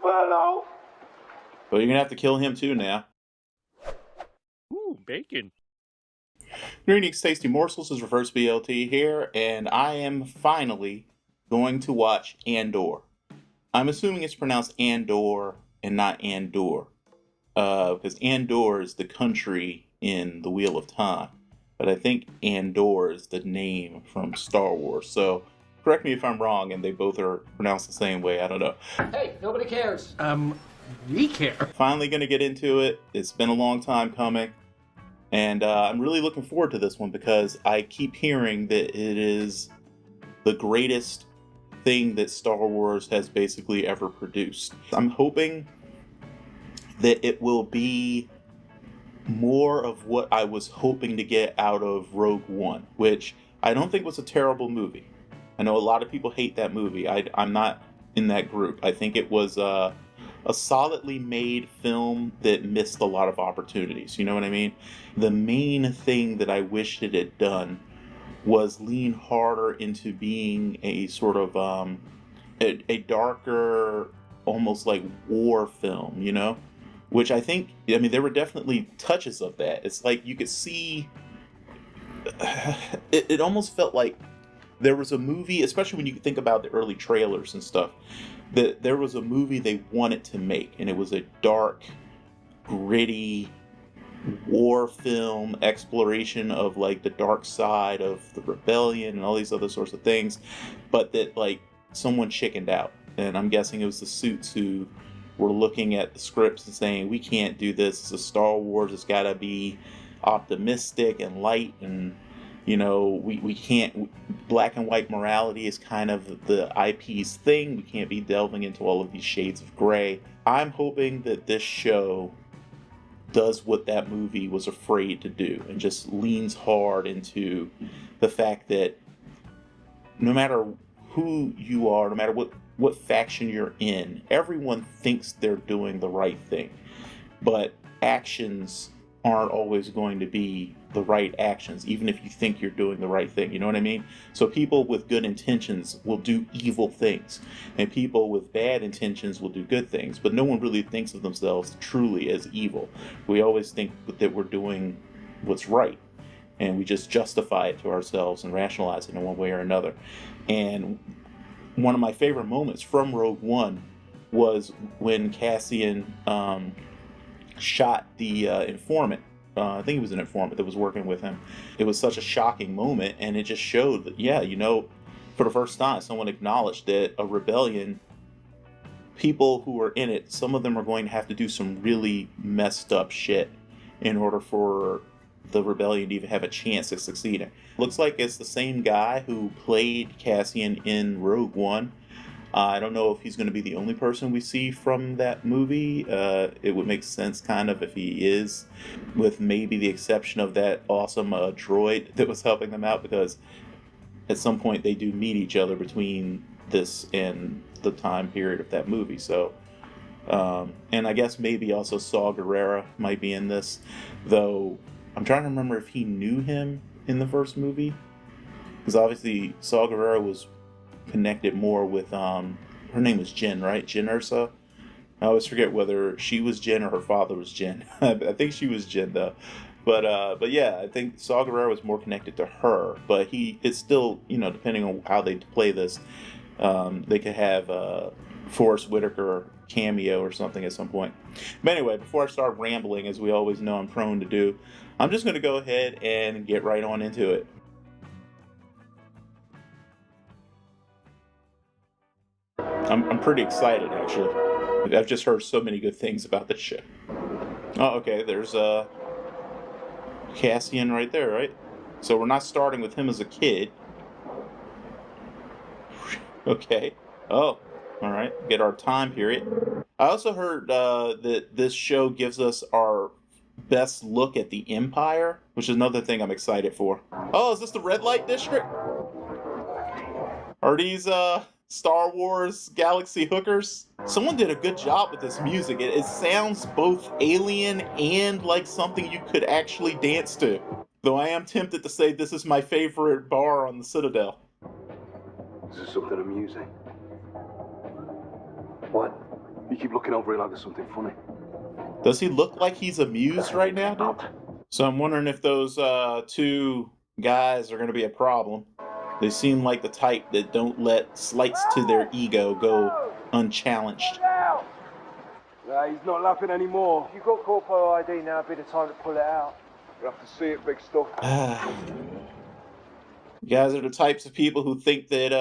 Well, you're gonna have to kill him too now. Ooh, bacon. Greetings, Tasty Morsels. Is Reverse BLT here, and I am finally going to watch Andor. I'm assuming it's pronounced Andor and not Andor, because Andor is the country in the Wheel of Time, but I think Andor is the name from Star Wars. So correct me if I'm wrong, and they both are pronounced the same way. I don't know. Hey, nobody cares. We care. Finally going to get into it. It's been a long time coming. And I'm really looking forward to this one because I keep hearing that it is the greatest thing that Star Wars has basically ever produced. I'm hoping that it will be more of what I was hoping to get out of Rogue One, which I don't think was a terrible movie. I know a lot of people hate that movie. I'm not in that group. I think it was a solidly made film that missed a lot of opportunities. You know what I mean? The main thing that I wished it had done was lean harder into being a sort of a darker, almost like war film, you know? Which I think, I mean, there were definitely touches of that. It's like you could see, it almost felt like there was a movie, especially when you think about the early trailers and stuff, that there was a movie they wanted to make, and it was a dark, gritty war film exploration of like the dark side of the rebellion and all these other sorts of things, but that like someone chickened out. And I'm guessing it was the suits who were looking at the scripts and saying, we can't do this. It's a Star Wars. It's got to be optimistic and light, and you know, we can't, black and white morality is kind of the IP's thing. We can't be delving into all of these shades of gray. I'm hoping that this show does what that movie was afraid to do and just leans hard into the fact that no matter who you are, no matter what faction you're in, everyone thinks they're doing the right thing. But actions aren't always going to be the right actions, even if you think you're doing the right thing. You know what I mean? So people with good intentions will do evil things, and people with bad intentions will do good things, but no one really thinks of themselves truly as evil. We always think that we're doing what's right, and we just justify it to ourselves and rationalize it in one way or another. And one of my favorite moments from Rogue One was when Cassian shot the informant. I think he was an informant that was working with him. It was such a shocking moment, and it just showed that, yeah, you know, for the first time, someone acknowledged that a rebellion, people who are in it, some of them are going to have to do some really messed up shit in order for the rebellion to even have a chance at succeeding. Looks like it's the same guy who played Cassian in Rogue One. I don't know if he's going to be the only person we see from that movie. It would make sense kind of if he is, with maybe the exception of that awesome droid that was helping them out, because at some point they do meet each other between this and the time period of that movie. So, and I guess maybe also Saw Gerrera might be in this, though I'm trying to remember if he knew him in the first movie, because obviously Saw Gerrera was connected more with her name was Jyn, right? Jyn Erso. I always forget whether she was Jyn or her father was Jyn. I think she was Jyn though. But yeah, I think Saw Gerrera was more connected to her. But it's still, you know, depending on how they play this, they could have Forrest Whitaker cameo or something at some point. But anyway, before I start rambling, as we always know I'm prone to do, I'm just going to go ahead and get right on into it. I'm pretty excited, actually. I've just heard so many good things about this show. Oh, okay, there's Cassian right there, right? So we're not starting with him as a kid. Okay. Oh, all right. Get our time period. I also heard that this show gives us our best look at the Empire, which is another thing I'm excited for. Oh, is this the red light district? Are these Star Wars Galaxy hookers? Someone did a good job with this music. It sounds both alien and like something you could actually dance to. Though I am tempted to say this is my favorite bar on the Citadel. Is this something amusing? What? You keep looking over it like there's something funny. Does he look like he's amused right now, dude? So I'm wondering if those two guys are going to be a problem. They seem like the type that don't let slights to their ego go unchallenged. Nah, he's not laughing anymore. You've got corpo ID now, a bit of time to pull it out. We'll have to see it, big stuff. You guys are the types of people who think that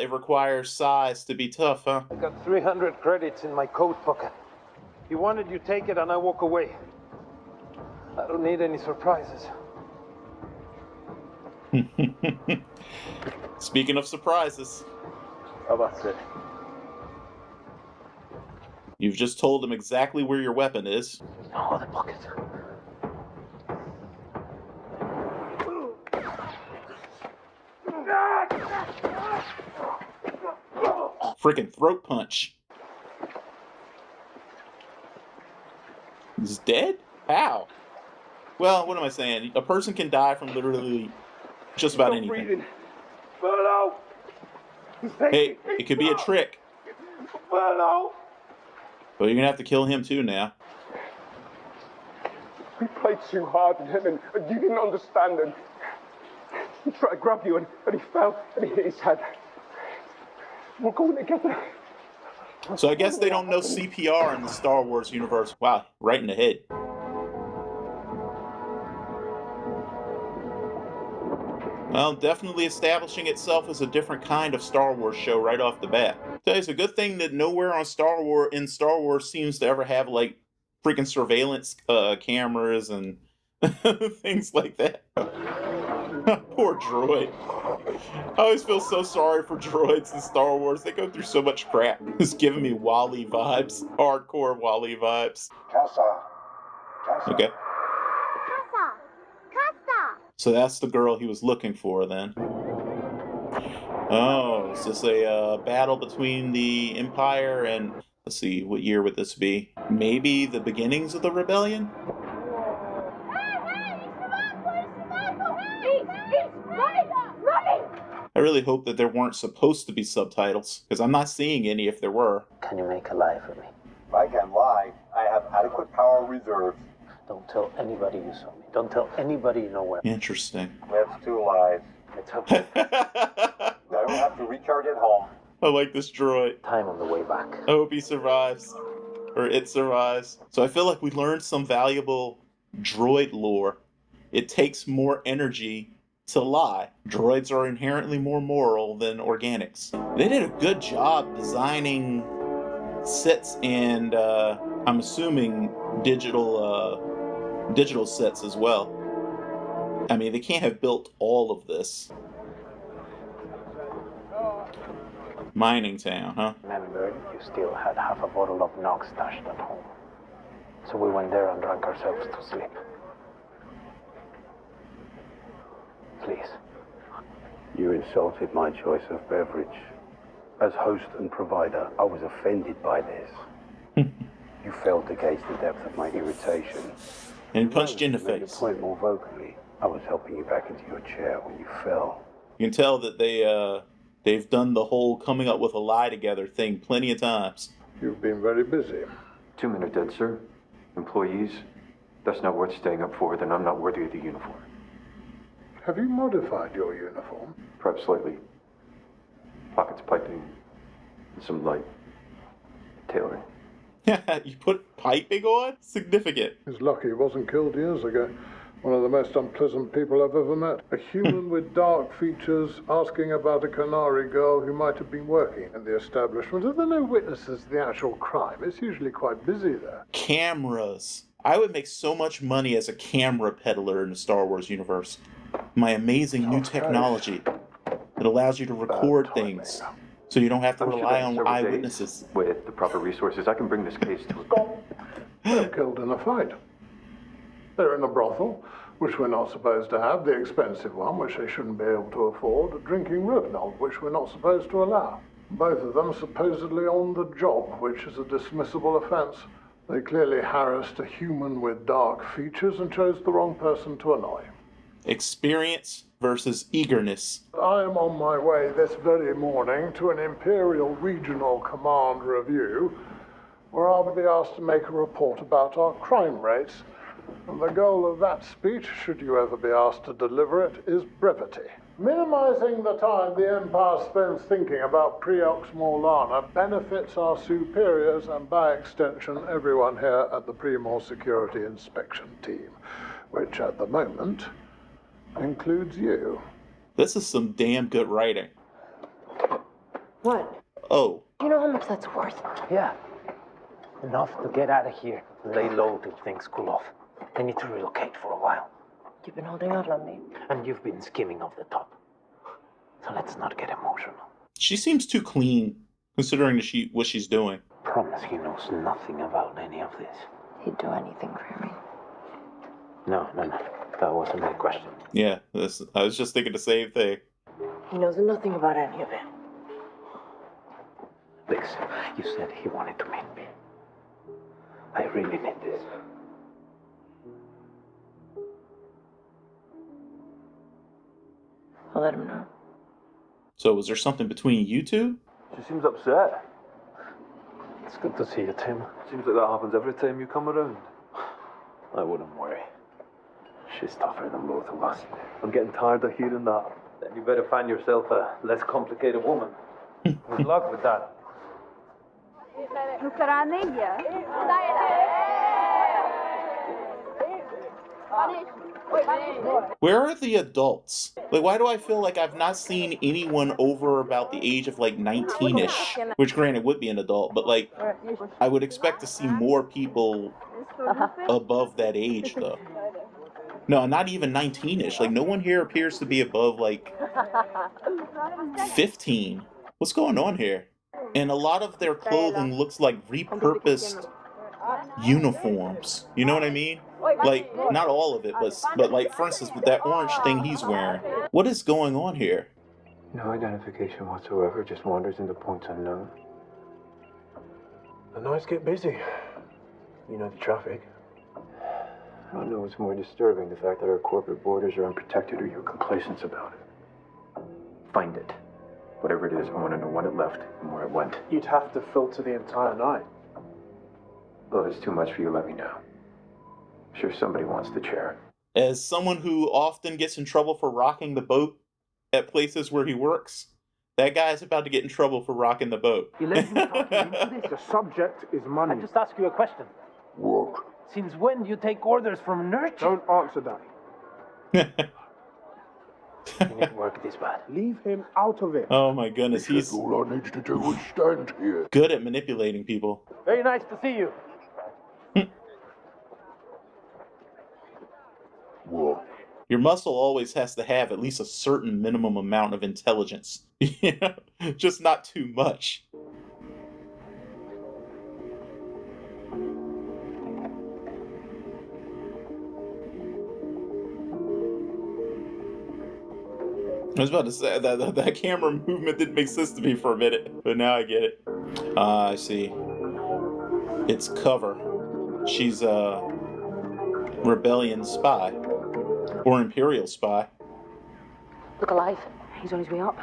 it requires size to be tough, huh? I got 300 credits in my coat pocket. You wanted, you take it, and I walk away. I don't need any surprises. Speaking of surprises. Oh, that's it. You've just told them exactly where your weapon is. Oh, the pocket. Freaking throat punch. He's dead? How? Well, what am I saying? A person can die from literally just about anything. Breathing. Burno! Hey, it could be a trick. Burno! But you're gonna have to kill him too now. We played too hard with him and you didn't understand him. He tried to grab you and he fell and he hit his head. We're going together. So I guess they don't know CPR in the Star Wars universe. Wow, right in the head. Well, definitely establishing itself as a different kind of Star Wars show right off the bat. It's a good thing that nowhere on Star Wars seems to ever have like freaking surveillance cameras and things like that. Poor droid. I always feel so sorry for droids in Star Wars. They go through so much crap. It's giving me Wally vibes. Hardcore Wally vibes. Kassa. Okay. Kassa! So that's the girl he was looking for then. Oh, is this a battle between the Empire and... Let's see, what year would this be? Maybe the beginnings of the rebellion? I really hope that there weren't supposed to be subtitles, because I'm not seeing any if there were. Can you make a lie for me? If I can lie, I have adequate power reserves. Don't tell anybody you saw me. Don't tell anybody you know where. Interesting. That's 2 lies. It's okay. I don't have to recharge at home. I like this droid. Time on the way back. I hope he survives. Or it survives. So I feel like we learned some valuable droid lore. It takes more energy to lie. Droids are inherently more moral than organics. They did a good job designing sets and I'm assuming digital sets as well. I mean, they can't have built all of this. Mining town, huh? Remember, you still had half a bottle of Nox stashed at home. So we went there and drank ourselves to sleep. Please. You insulted my choice of beverage. As host and provider, I was offended by this. You failed to gauge the depth of my irritation. And he punched you in the Made your face. point more vocally. I was helping you back into your chair when you fell. You can tell that they've done the whole coming up with a lie together thing plenty of times. You've been very busy. 2 men are dead, sir. Employees. That's not worth staying up for, then I'm not worthy of the uniform. Have you modified your uniform? Perhaps slightly. Pockets piping, and some light tailoring. You put piping on? Significant. He's lucky he wasn't killed years ago. One of the most unpleasant people I've ever met. A human with dark features asking about a Canary girl who might have been working in the establishment. Are there no witnesses to the actual crime? It's usually quite busy there. Cameras. I would make so much money as a camera peddler in the Star Wars universe. My amazing new technology that allows you to record things so you don't have to I'm sure rely that in on several eyewitnesses. days, with the proper resources, I can bring this case to a... They're killed in a fight. They're in a brothel, which we're not supposed to have, the expensive one, which they shouldn't be able to afford, drinking Rohypnol, which we're not supposed to allow. Both of them supposedly on the job, which is a dismissible offence. They clearly harassed a human with dark features and chose the wrong person to annoy. Experience versus eagerness. I am on my way this very morning to an Imperial Regional Command review, where I'll be asked to make a report about our crime rates. And the goal of that speech, should you ever be asked to deliver it, is brevity. Minimizing the time the Empire spends thinking about Preox Morlana benefits our superiors and, by extension, everyone here at the Premor Security Inspection Team, which at the moment includes you. This is some damn good writing. What? Oh. Do you know how much that's worth? Yeah. Enough to get out of here. Lay low till things cool off. I need to relocate for a while. You've been holding out on me. And you've been skimming off the top. So let's not get emotional. She seems too clean, considering what she's doing. Promise he knows nothing about any of this. He'd do anything for me. No. That wasn't my question. Yeah, I was just thinking the same thing. He knows nothing about any of it. Listen, you said he wanted to meet me. I really need this. I'll let him know. So was there something between you two? She seems upset. It's good to see you, Tim. Seems like that happens every time you come around. I wouldn't worry. She's tougher than both of us. I'm getting tired of hearing that. Then you better find yourself a less complicated woman. Good luck with that. Where are the adults? Like, why do I feel like I've not seen anyone over about the age of, like, 19-ish? Which, granted, would be an adult, but, like, I would expect to see more people above that age, though. No, not even 19-ish. Like, no one here appears to be above, like, 15. What's going on here? And a lot of their clothing looks like repurposed uniforms. You know what I mean? Like, not all of it, but like, for instance, with that orange thing he's wearing. What is going on here? No identification whatsoever, just wanders into points unknown. The nights get busy. You know the traffic. I don't know what's more disturbing, the fact that our corporate borders are unprotected or your complacence about it. Find it. Whatever it is, I want to know when it left and where it went. You'd have to filter the entire night. Well, if it's too much for you, let me know. I'm sure somebody wants the chair. As someone who often gets in trouble for rocking the boat at places where he works, that guy's about to get in trouble for rocking the boat. You let him talk you into this. The subject is money. I just ask you a question. Work. Since when do you take orders from Nurture? Don't answer that. You need to work this bad. Leave him out of it. Oh my goodness, he's All I need to do is stand here. good at manipulating people. Very nice to see you. What? Your muscle always has to have at least a certain minimum amount of intelligence. You know? Just not too much. I was about to say that camera movement didn't make sense to me for a minute, but now I get it. I see. It's Cover. She's a rebellion spy. Or Imperial spy. Look alive. He's on his way up.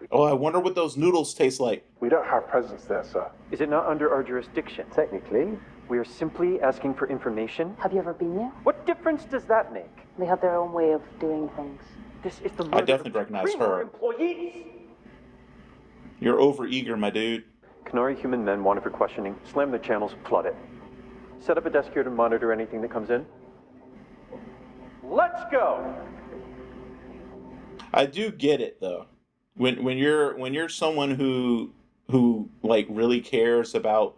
Oh, I wonder what those noodles taste like. We don't have presence there, sir. Is it not under our jurisdiction? Technically, we are simply asking for information. Have you ever been there? What difference does that make? They have their own way of doing things. This is the I murder definitely of recognize three more her. employees. You're overeager, my dude. Canary human men wanted for questioning. Slam the channels, flood it. Set up a desk here to monitor anything that comes in. Let's go! I do get it though. When you're someone who like really cares about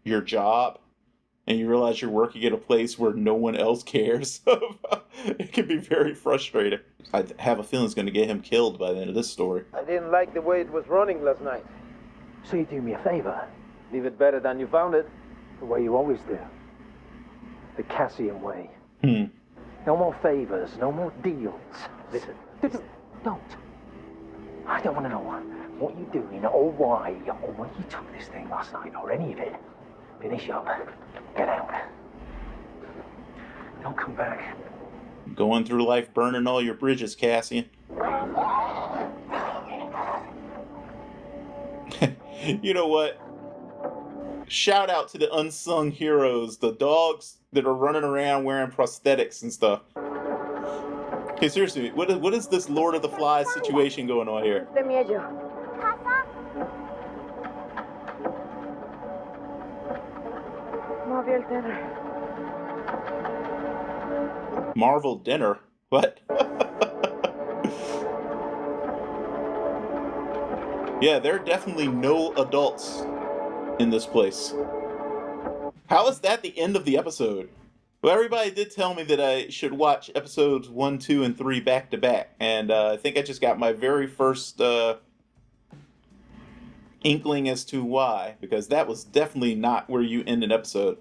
your job and you realize you're working at a place where no one else cares, it can be very frustrating. I have a feeling it's going to get him killed by the end of this story. I didn't like the way it was running last night. So you do me a favor. Leave it better than you found it. The way you always do. The Cassian way. No more favors, no more deals. Listen, don't. I don't want to know what you're doing or why or when you took this thing last night or any of it. Finish up. Get out. Don't come back. Going through life burning all your bridges, Cassian. You know what? Shout out to the unsung heroes, the dogs that are running around wearing prosthetics and stuff. Okay, seriously, what is this Lord of the Flies situation going on here? Let me ayudo. Marvel dinner. Marvel dinner? What? Yeah, there are definitely no adults in this place. How is that the end of the episode? Well, everybody did tell me that I should watch episodes 1, 2, and 3 back to back, and I think I just got my very first inkling as to why, because that was definitely not where you end an episode.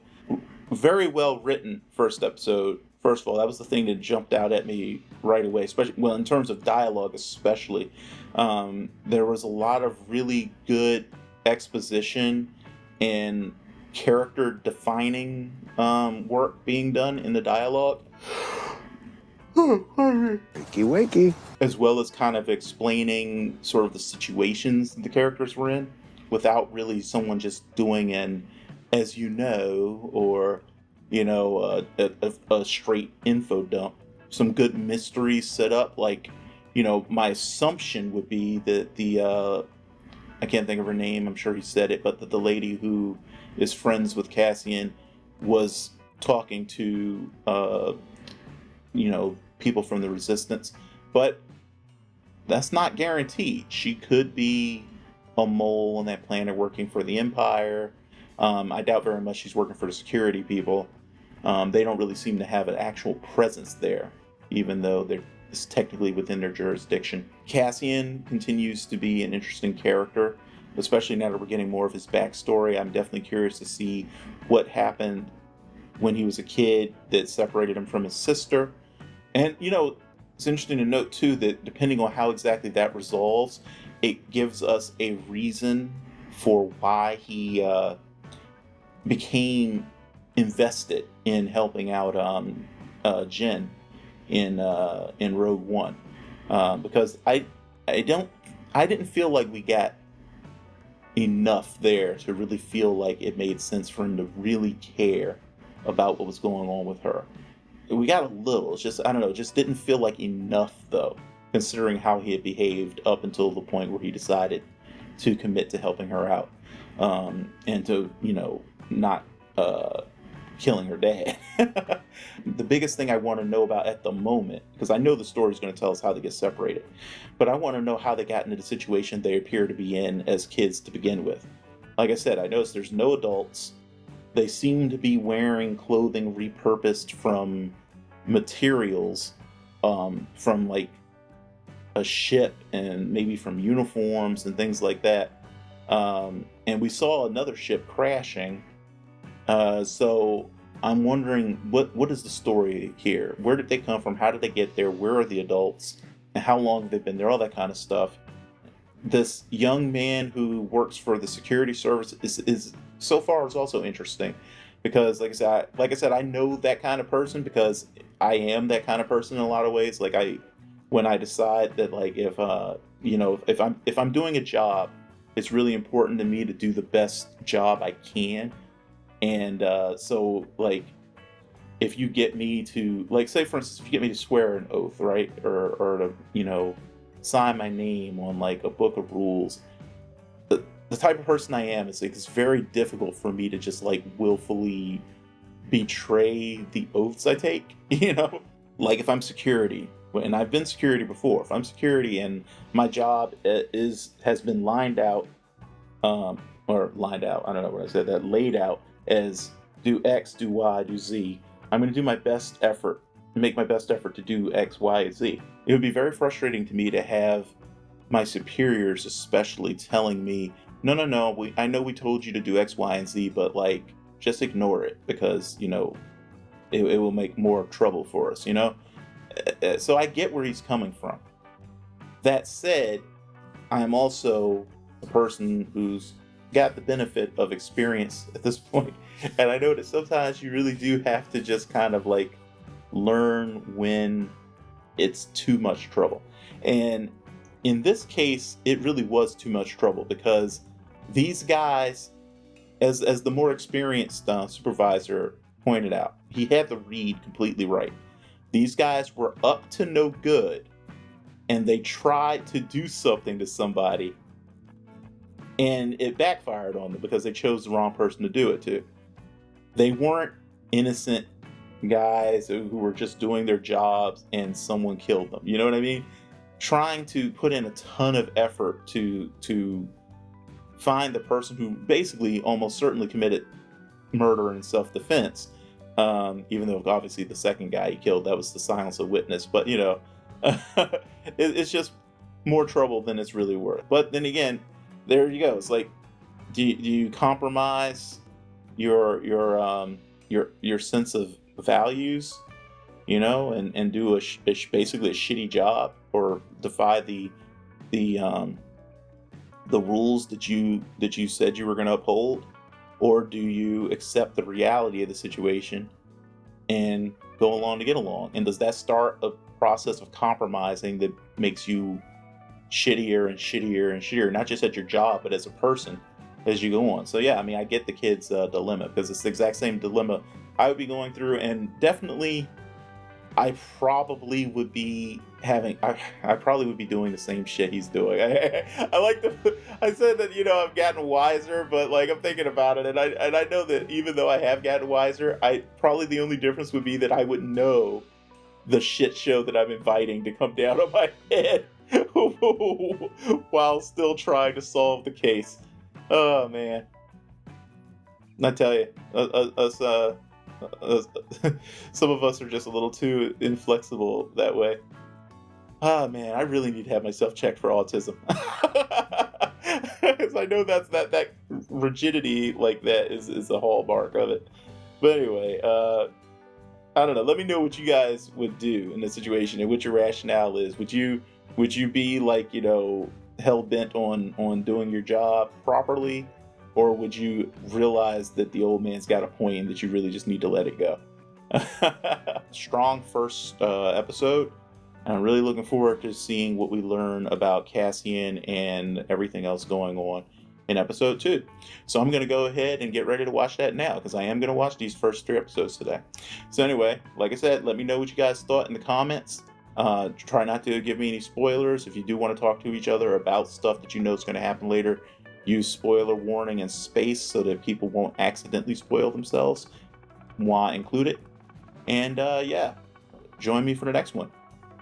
Very well written first episode. First of all, that was the thing that jumped out at me right away, especially, well, in terms of dialogue especially. There was a lot of really good exposition and character-defining work being done in the dialogue. Wakey, wakey. As well as kind of explaining sort of the situations the characters were in without really someone just doing an as you know, or, you know, a straight info dump. Some good mystery set up, like, you know, my assumption would be that I can't think of her name, I'm sure he said it, but that the lady who is friends with Cassian was talking to, you know, people from the Resistance. But that's not guaranteed. She could be a mole on that planet working for the Empire. I doubt very much she's working for the security people. They don't really seem to have an actual presence there, even though it's technically within their jurisdiction. Cassian continues to be an interesting character, especially now that we're getting more of his backstory. I'm definitely curious to see what happened when he was a kid that separated him from his sister. And, you know, it's interesting to note, too, that depending on how exactly that resolves, it gives us a reason for why he became invested in helping out Jyn in Rogue One, because I didn't feel like we got enough there to really feel like it made sense for him to really care about what was going on with her. We got a little, it's just, I don't know, it just didn't feel like enough, though, considering how he had behaved up until the point where he decided to commit to helping her out, and to, you know, not killing her dad. The biggest thing I want to know about at the moment, because I know the story is going to tell us how they get separated, but I want to know how they got into the situation they appear to be in as kids to begin with. Like I said, I noticed there's no adults. They seem to be wearing clothing repurposed from materials from like a ship and maybe from uniforms and things like that. And we saw another ship crashing. So I'm wondering, what is the story here? Where did they come from? How did they get there? Where are the adults? And how long have they been there? All that kind of stuff. This young man who works for the security service is so far is also interesting, because like I said, I know that kind of person because I am that kind of person in a lot of ways. Like when I decide that, like, if you know, if I'm doing a job, it's really important to me to do the best job I can. And so, like, if you get me to, like, say for instance, if you get me to swear an oath, right, or to, you know, sign my name on like a book of rules, the type of person I am, is like, it's very difficult for me to just like willfully betray the oaths I take. You know, like if I'm security, and I've been security before. If I'm security and my job has been laid out, I don't know what I said, that laid out as do X, do Y, do Z. I'm going to do my best effort, make my best effort to do X, Y, Z. It would be very frustrating to me to have my superiors especially telling me, no, I know we told you to do X, Y, and Z, but like, just ignore it because, you know, it will make more trouble for us, you know? So I get where he's coming from. That said, I'm also a person who's got the benefit of experience at this point, and I know that sometimes you really do have to just kind of like learn when it's too much trouble. And in this case, it really was too much trouble, because these guys, as the more experienced supervisor pointed out, he had the read completely right. These guys were up to no good, and they tried to do something to somebody, and it backfired on them because they chose the wrong person to do it to. They weren't innocent guys who were just doing their jobs and someone killed them. You know what I mean? Trying to put in a ton of effort to find the person who basically almost certainly committed murder in self-defense, even though obviously the second guy he killed, that was the silence of witness. But it's just more trouble than it's really worth. But then again, there you go. It's like, do you compromise your sense of values, and do basically a shitty job, or defy the rules that you said you were going to uphold, or do you accept the reality of the situation and go along to get along? And does that start a process of compromising that makes you shittier and shittier and shittier, not just at your job, but as a person as you go on? So yeah, I mean, I get the kid's dilemma, because it's the exact same dilemma I would be going through, and definitely I probably would be doing the same shit he's doing. I said that, I've gotten wiser, but like, I'm thinking about it, and I know that even though I have gotten wiser, probably the only difference would be that I wouldn't know the shit show that I'm inviting to come down on my head while still trying to solve the case. Oh man, I tell you, some of us are just a little too inflexible that way. Ah man, I really need to have myself checked for autism, because I know that rigidity like that is a hallmark of it. But anyway, I don't know. Let me know what you guys would do in this situation and what your rationale is. Would you be like, hell bent on doing your job properly, or would you realize that the old man's got a point and that you really just need to let it go? Strong first episode. I'm really looking forward to seeing what we learn about Cassian and everything else going on in episode 2. So I'm going to go ahead and get ready to watch that now, because I am going to watch these first 3 episodes today. So anyway, like I said, let me know what you guys thought in the comments. Try not to give me any spoilers. If you do want to talk to each other about stuff that you know is going to happen later, use spoiler warning and space so that people won't accidentally spoil themselves. Moi included. And yeah, join me for the next one.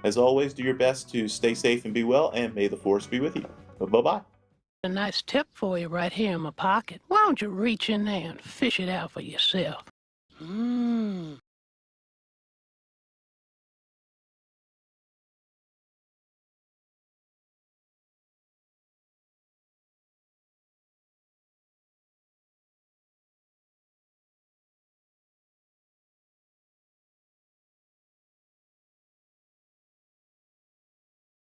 As always, do your best to stay safe and be well, and may the force be with you. Bye-bye. A nice tip for you right here in my pocket. Why don't you reach in there and fish it out for yourself?